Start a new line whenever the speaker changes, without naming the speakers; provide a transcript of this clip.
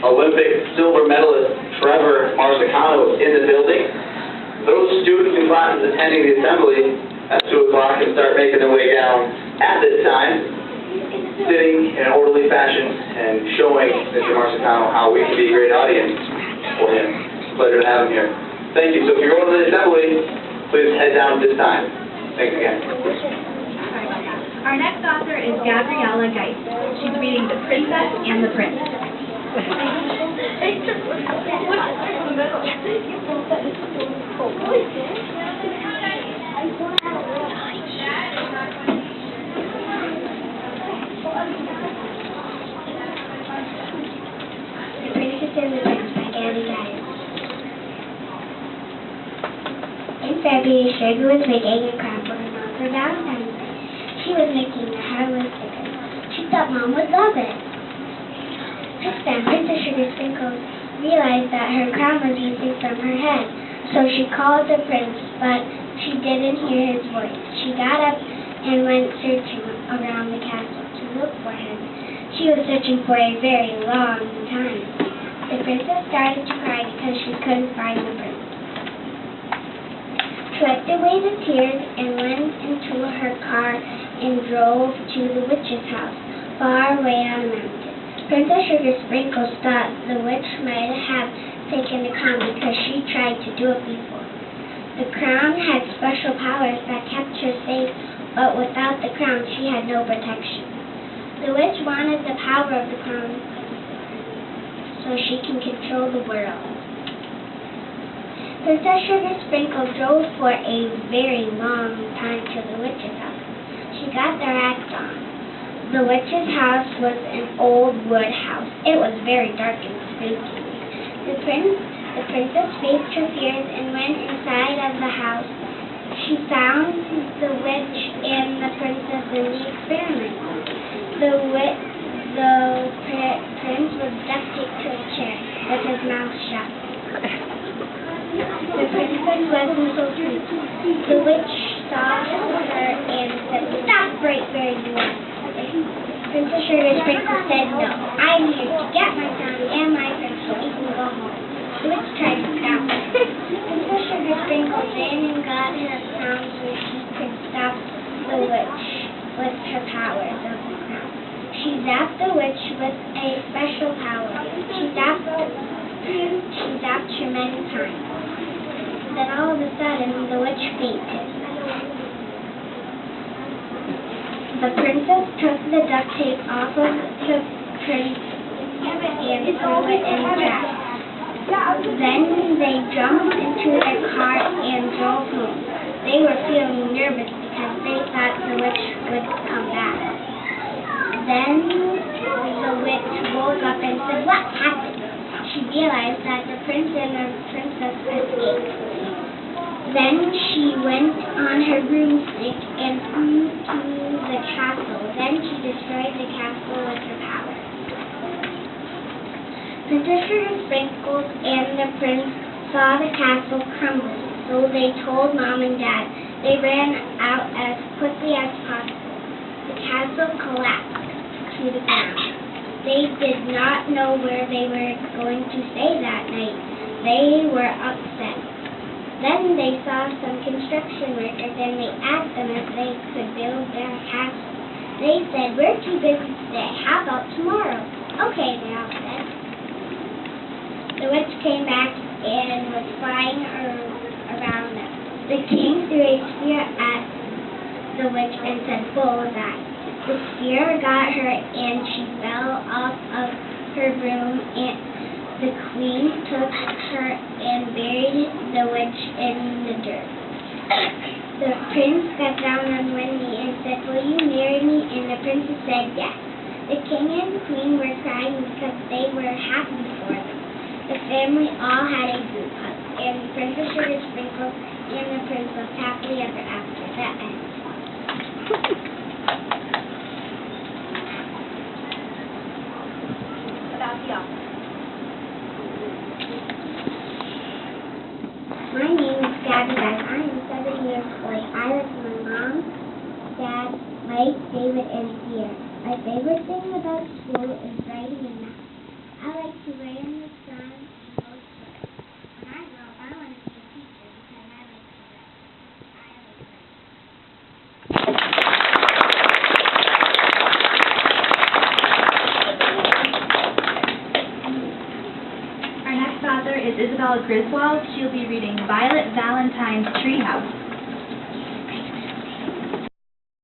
Olympic silver medalist Trevor Marzicano in the building. Those students and classes attending the assembly at 2 o'clock can start making their way down at this time, sitting in an orderly fashion and showing Mr. Marzicano how we can be a great audience for him. Pleasure to have him here. Thank you. So if you're going to the assembly, please head down at this time. Thanks again.
Our next author is Gise. She's reading The Princess and the Prince.
The Princess and the Prince by Gabbi. In February, Sugar was making a crown for her mom for Valentine's Day. She was making a heartless sticker. She thought Mom would love it. Just then, Princess Sugar Sprinkles realized that her crown was missing from her head. So she called the prince, but she didn't hear his voice. She got up and went searching around the castle to look for him. She was searching for a very long time. The princess started to cry because she couldn't find the prince. She wiped away the tears and went into her car and drove to the witch's house, far away on a mountain. Princess Sugar Sprinkles thought the witch might have taken the crown because she tried to do it before. The crown had special powers that kept her safe, but without the crown she had no protection. The witch wanted the power of the crown so she can control the world. Princess Sugar Sprinkles drove for a very long time to the witch's house. She got there at dawn. The witch's house was an old wood house. It was very dark and spooky. The princess faced her fears and went inside of the house. She found the witch and the princess in the experiment. The prince was duct taped to a chair with his mouth shut. The princess wasn't so sweet. The witch saw her and said, "Stop right where you are." Princess Sugar Sprinkles said, "No, I'm here to get my crown and my prince so we can go home." The witch tried to stop her. Princess Sugar Sprinkles ran and got her crown so she could stop the witch with her powers of the crown. She zapped the witch with a special power. She zapped her many times. Then all of a sudden, the witch fainted. The princess took the duct tape off of the prince and threw it in the trash. Then they jumped into their car and drove home. They were feeling nervous because they thought the witch would come back. Then the witch woke up and said, "What happened?" She realized that the prince and the princess escaped. Then she went on her broomstick and flew to the castle. Then she destroyed the castle with her power. Princess Sugar Sprinkles and the prince saw the castle crumble, so they told Mom and Dad. They ran out as quickly as possible. The castle collapsed to the ground. They did not know where they were going to stay that night. They were upset. Then they saw some construction workers and they asked them if they could build their castle. They said, "We're too busy today. How about tomorrow?" "Okay," they all said. The witch came back and was flying around them. The king threw a spear at the witch and said, "Bullseye." The spear got her and she fell off of her broom, and the queen took her and buried the witch in the dirt. The prince got down on one knee and said, "Will you marry me?" And the princess said yes. The king and the queen were crying because they were happy for them. The family all had a group hug, and Princess Sugar Sprinkles and the prince lived happily ever after. That ends.
About the author.
My name is Gabbi. I am 7 years old. I live with my mom, Dad, Mike, David, and Pierre. My favorite thing about school is writing and math. I like to write
Isabella Griswold. She'll be reading Violet Valentine's Treehouse.